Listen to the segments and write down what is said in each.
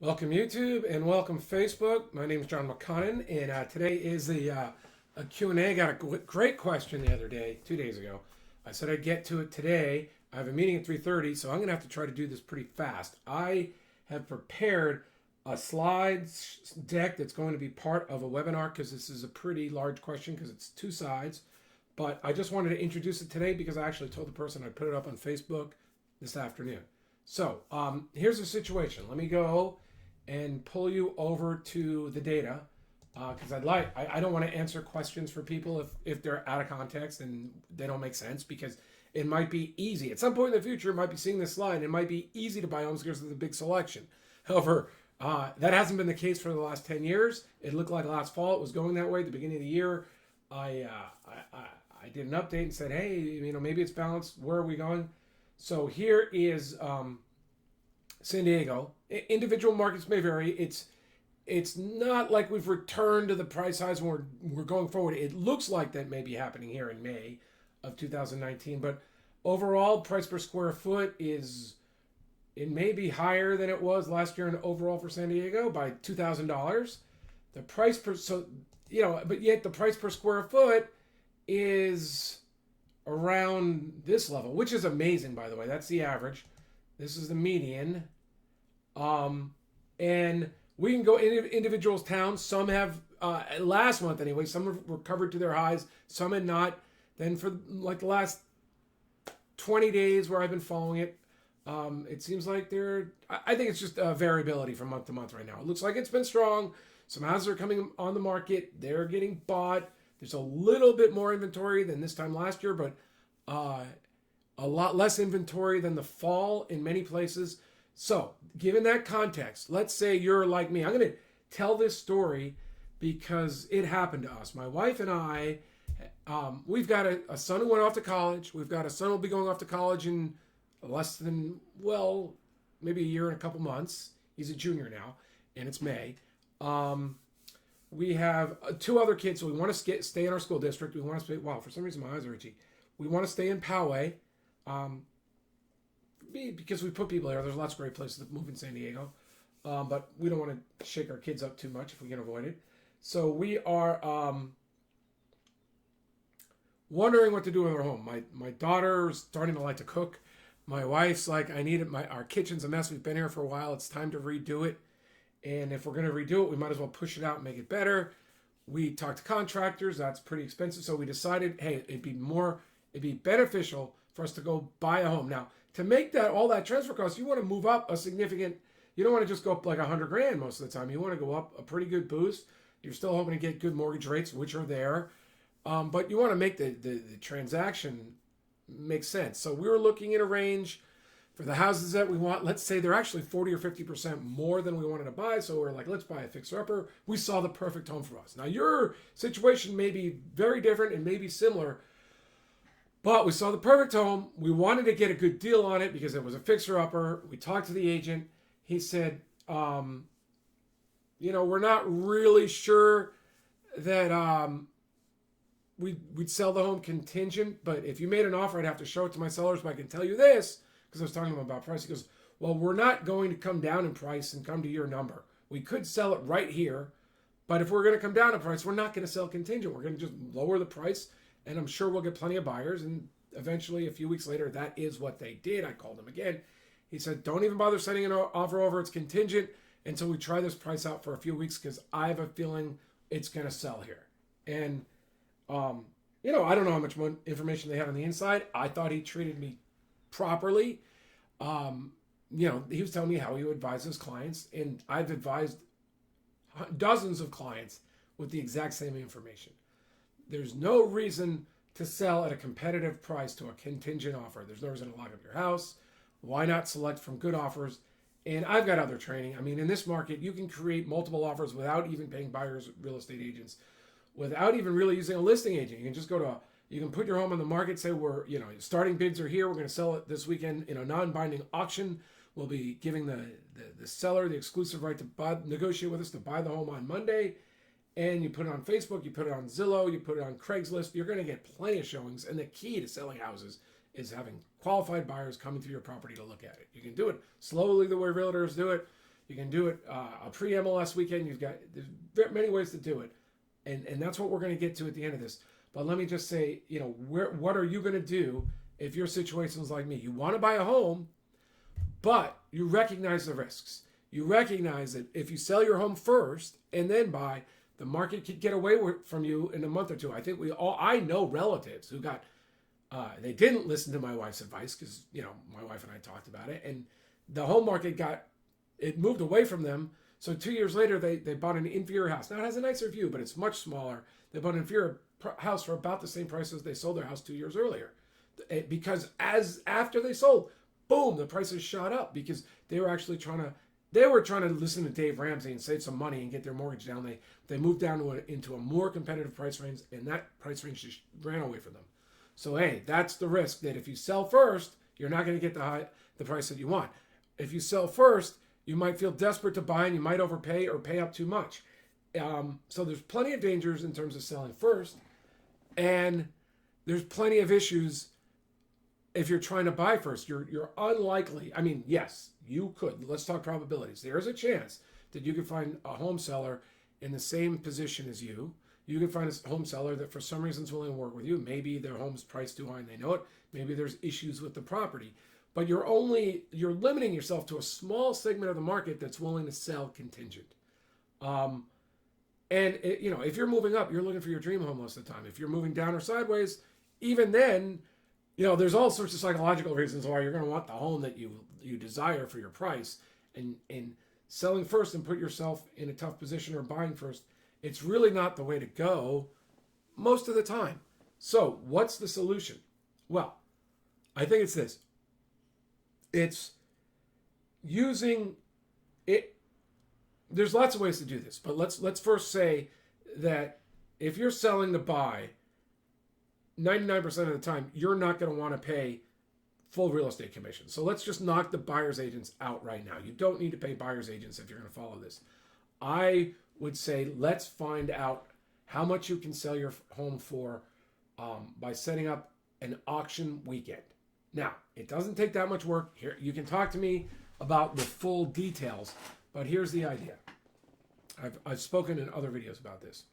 Welcome YouTube and welcome Facebook. My name is John McConnin, and today is a Q&A. I got a great question the other day, 2 days ago. I said I'd get to it today. I have a meeting at 3:30, so I'm going to have to try to do this pretty fast. I have prepared a slides deck that's going to be part of a webinar because this is a pretty large question because it's two sides. But I just wanted to introduce it today because I actually told the person I'd put it up on Facebook this afternoon. So here's the situation. Let me go and pull you over to the data because I don't want to answer questions for people if they're out of context and they don't make sense, because it might be easy at some point in the future. It might be seeing this slide and it might be easy to buy homes because of the big selection. However, that hasn't been the case for the last 10 years. It looked like last fall it was going that way. At the beginning of the year, I did an update and said, hey, maybe it's balanced. Where are we going? So here is San Diego. Individual markets may vary. It's not like we've returned to the price highs when we're going forward. It looks like that may be happening here in May of 2019, but overall price per square foot it may be higher than it was last year in overall for San Diego by $2,000. The price per but yet the price per square foot is around this level, which is amazing, by the way. That's the average. This is the median. And we can go in individual towns. Some have, last month anyway, some have recovered to their highs, some had not. Then for like the last 20 days where I've been following it, it seems like I think it's just variability from month to month right now. It looks like it's been strong. Some houses are coming on the market. They're getting bought. There's a little bit more inventory than this time last year, but a lot less inventory than the fall in many places. So, given that context, let's say you're like me. I'm going to tell this story because it happened to us. My wife and I, we've got a son who went off to college. We've got a son who will be going off to college in less than, maybe a year and a couple months. He's a junior now, and it's May. We have two other kids, so we want to stay in our school district. We want to stay, for some reason my eyes are itchy. We want to stay in Poway. Because we put people there. There's lots of great places to move in San Diego. But we don't want to shake our kids up too much if we can avoid it. So we are wondering what to do with our home. My daughter's starting to like to cook. My wife's like, our kitchen's a mess. We've been here for a while. It's time to redo it. And if we're going to redo it, we might as well push it out and make it better. We talked to contractors. That's pretty expensive. So we decided, hey, it'd be beneficial for us to go buy a home. Now, to make all that transfer cost, you want to move up a significant, you don't want to just go up like $100,000 most of the time. You want to go up a pretty good boost. You're still hoping to get good mortgage rates, which are there. But you want to make the transaction make sense. So we were looking at a range for the houses that we want. Let's say they're actually 40 or 50% more than we wanted to buy. So we're like, let's buy a fixer-upper. We saw the perfect home for us. Now, your situation may be very different and maybe similar, but we saw the perfect home. We wanted to get a good deal on it because it was a fixer-upper. We talked to the agent. He said, we're not really sure that we'd sell the home contingent, but if you made an offer, I'd have to show it to my sellers. But I can tell you this, because I was talking to him about price. He goes, well, we're not going to come down in price and come to your number. We could sell it right here, but if we're going to come down in price, we're not going to sell contingent. We're going to just lower the price, and I'm sure we'll get plenty of buyers. And eventually, a few weeks later, that is what they did. I called him again. He said, don't even bother sending an offer over. It's contingent until we try this price out for a few weeks because I have a feeling it's going to sell here. And, I don't know how much more information they had on the inside. I thought he treated me properly. He was telling me how he would advise his clients, and I've advised dozens of clients with the exact same information. There's no reason to sell at a competitive price to a contingent offer. There's no reason to lock up your house. Why not select from good offers? And I've got other training. I mean, in this market, you can create multiple offers without even paying buyers, real estate agents, without even really using a listing agent. You can just you can put your home on the market, say starting bids are here. We're going to sell it this weekend in a non-binding auction. We'll be giving the seller the exclusive right to negotiate with us to buy the home on Monday. And you put it on Facebook, you put it on Zillow, you put it on Craigslist. You're going to get plenty of showings. And the key to selling houses is having qualified buyers coming to your property to look at it. You can do it slowly the way realtors do it. You can do it a pre-MLS weekend. There's many ways to do it, and that's what we're going to get to at the end of this. But let me just say, what are you going to do if your situation is like me? You want to buy a home, but you recognize the risks. You recognize that if you sell your home first and then buy, the market could get away from you in a month or two. I know relatives who they didn't listen to my wife's advice because, my wife and I talked about it, and the home market it moved away from them. So 2 years later, they bought an inferior house. Now it has a nicer view, but it's much smaller. They bought an inferior house for about the same price as they sold their house 2 years earlier. Because after they sold, boom, the prices shot up because they were actually trying to listen to Dave Ramsey and save some money and get their mortgage down. They moved down into a more competitive price range, and that price range just ran away from them. So hey, that's the risk, that if you sell first, you're not going to get the price that you want. If you sell first, you might feel desperate to buy and you might overpay or pay up too much. So there's plenty of dangers in terms of selling first, and there's plenty of issues if you're trying to buy first. You're unlikely. I mean, yes, you could. Let's talk probabilities. There is a chance that you could find a home seller in the same position as you. You can find a home seller that for some reason is willing to work with you. Maybe their home's priced too high and they know it. Maybe there's issues with the property. But you're limiting yourself to a small segment of the market that's willing to sell contingent. If you're moving up, you're looking for your dream home most of the time. If you're moving down or sideways, even then, there's all sorts of psychological reasons why you're going to want the home that you desire for your price. And selling first and put yourself in a tough position, or buying first, it's really not the way to go most of the time. So what's the solution? Well, I think it's this. It's using it. There's lots of ways to do this, but let's first say that if you're selling to buy, 99% of the time, you're not going to want to pay full real estate commission. So let's just knock the buyer's agents out right now. You don't need to pay buyer's agents if you're going to follow this. I would say let's find out how much you can sell your home for by setting up an auction weekend. Now, it doesn't take that much work. Here, you can talk to me about the full details, but here's the idea. I've spoken in other videos about this.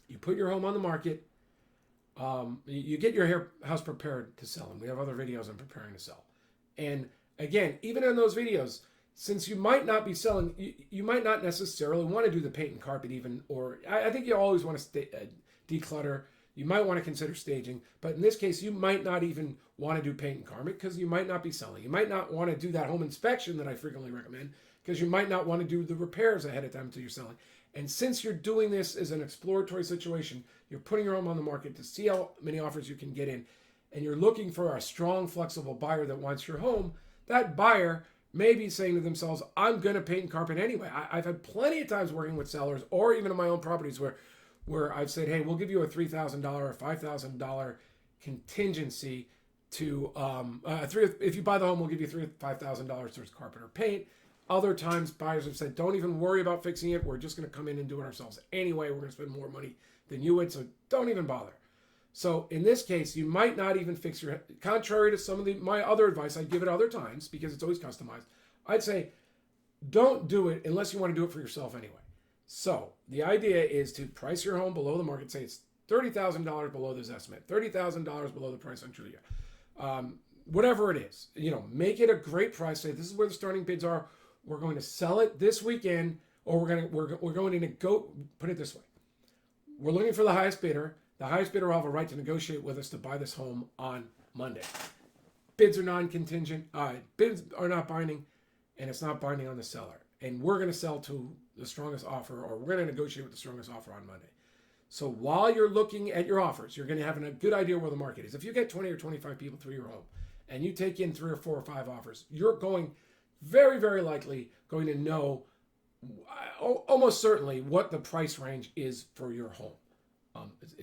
You put your home on the market. You get your house prepared to sell, and we have other videos on preparing to sell. And again, even in those videos, since you might not be selling, you might not necessarily want to do the paint and carpet even, or I think you always want to declutter. You might want to consider staging, but in this case, you might not even want to do paint and carpet because you might not be selling. You might not want to do that home inspection that I frequently recommend because you might not want to do the repairs ahead of time until you're selling. And since you're doing this as an exploratory situation, you're putting your home on the market to see how many offers you can get in, and you're looking for a strong, flexible buyer that wants your home, that buyer may be saying to themselves, I'm going to paint and carpet anyway. I've had plenty of times working with sellers, or even in my own properties, where I've said, hey, we'll give you a $3,000 or $5,000 contingency to, if you buy the home, we'll give you $5,000 towards carpet or paint. Other times, buyers have said, don't even worry about fixing it. We're just going to come in and do it ourselves anyway. We're going to spend more money than you would, so don't even bother. So in this case, you might not even fix your, contrary to some of my other advice I give at other times, because it's always customized, I'd say don't do it unless you want to do it for yourself anyway. So the idea is to price your home below the market. Say it's $30,000 below this estimate, $30,000 below the price on Trulia. Whatever it is, make it a great price. Say this is where the starting bids are. We're going to sell it this weekend, or we're going to go. Put it this way: we're looking for the highest bidder. The highest bidder will have a right to negotiate with us to buy this home on Monday. Bids are non-contingent. Bids are not binding, and it's not binding on the seller. And we're going to sell to the strongest offer, or we're going to negotiate with the strongest offer on Monday. So while you're looking at your offers, you're going to have a good idea where the market is. If you get 20 or 25 people through your home, and you take in 3 or 4 or 5 offers, you're going very, very likely going to know almost certainly what the price range is for your home.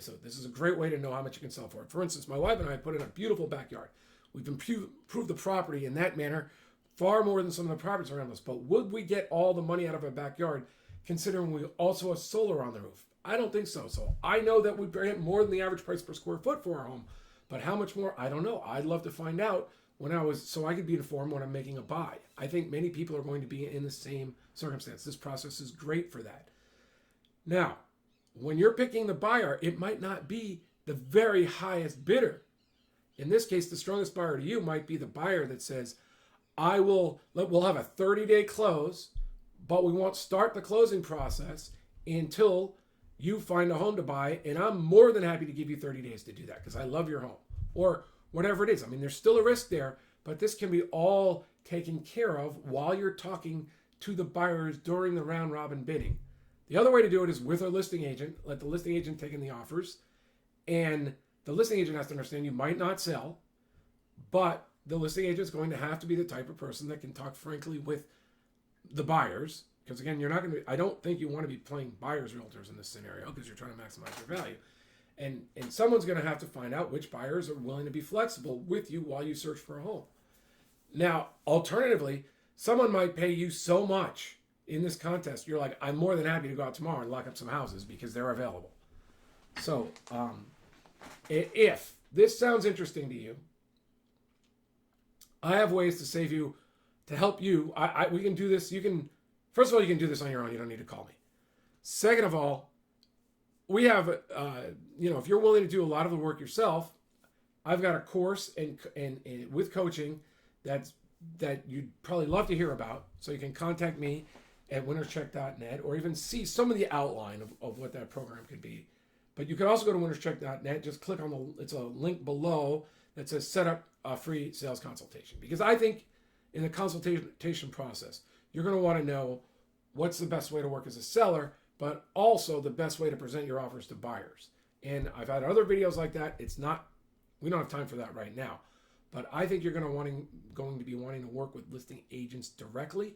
So this is a great way to know how much you can sell for it. For instance, my wife and I put in a beautiful backyard. We've improved the property in that manner far more than some of the properties around us. But would we get all the money out of a backyard considering we also have solar on the roof? I don't think so. So I know that we get more than the average price per square foot for our home. But how much more? I don't know. I'd love to find out so I could be informed when I'm making a buy. I think many people are going to be in the same circumstance. This process is great for that. Now, when you're picking the buyer, it might not be the very highest bidder. In this case, the strongest buyer to you might be the buyer that says, we'll have a 30-day close, but we won't start the closing process until you find a home to buy, and I'm more than happy to give you 30 days to do that because I love your home. Or whatever it is. I mean, there's still a risk there, but this can be all taken care of while you're talking to the buyers during the round robin bidding. The other way to do it is with a listing agent. Let the listing agent take in the offers, and the listing agent has to understand you might not sell, but the listing agent is going to have to be the type of person that can talk frankly with the buyers. Because again, I don't think you want to be playing buyer's realtors in this scenario because you're trying to maximize your value. And someone's going to have to find out which buyers are willing to be flexible with you while you search for a home. Now, alternatively, someone might pay you so much in this contest, you're like, I'm more than happy to go out tomorrow and lock up some houses because they're available. So, if this sounds interesting to you, I have ways to save you, to help you. We can do this. First of all, you can do this on your own. You don't need to call me. Second of all, we have, if you're willing to do a lot of the work yourself, I've got a course and with coaching that you'd probably love to hear about. So you can contact me at winnerscheck.net or even see some of the outline of what that program could be. But you can also go to winnerscheck.net. Just click on it's a link below that says set up a free sales consultation. Because I think in the consultation process, you're going to want to know what's the best way to work as a seller, but also the best way to present your offers to buyers. And I've had other videos like that. We don't have time for that right now. But I think you're going to be wanting to work with listing agents directly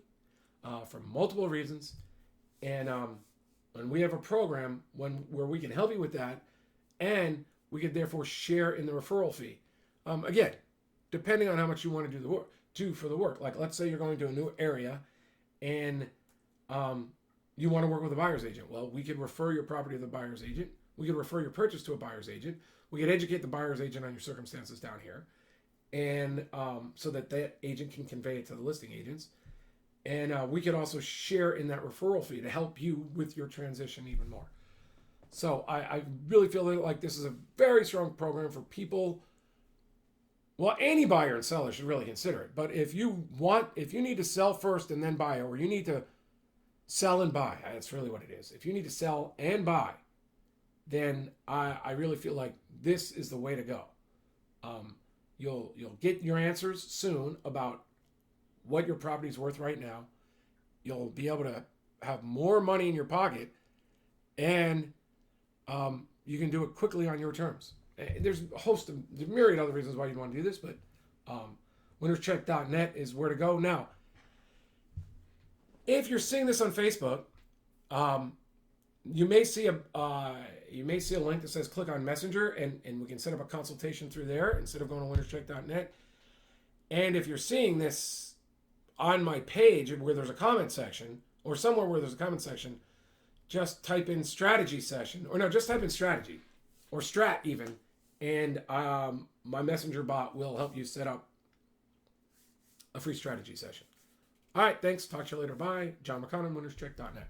for multiple reasons. And we have a program where we can help you with that, and we can therefore share in the referral fee. Again, depending on how much you want to do for the work. Like let's say you're going to a new area and you want to work with a buyer's agent. Well, we could refer your property to the buyer's agent. We could refer your purchase to a buyer's agent. We could educate the buyer's agent on your circumstances down here, and so that agent can convey it to the listing agents. And we could also share in that referral fee to help you with your transition even more. So I really feel like this is a very strong program for people. Well, any buyer and seller should really consider it. But if you need to sell first and then buy, or you need to sell and buy, that's really what it is. If you need to sell and buy, then I really feel like this is the way to go. You'll get your answers soon about what your property is worth right now. You'll be able to have more money in your pocket, and you can do it quickly on your terms. There's a myriad other reasons why you'd want to do this, but winnerscheck.net is where to go. Now, if you're seeing this on Facebook, you may see a link that says click on Messenger, and we can set up a consultation through there instead of going to winnerscheck.net. And if you're seeing this on my page where there's a comment section, or somewhere where there's a comment section, just type in strategy session, just type in strategy or strat even, and my messenger bot will help you set up a free strategy session. All right, thanks. Talk to you later. Bye. John McConnin, winnerscheck.net.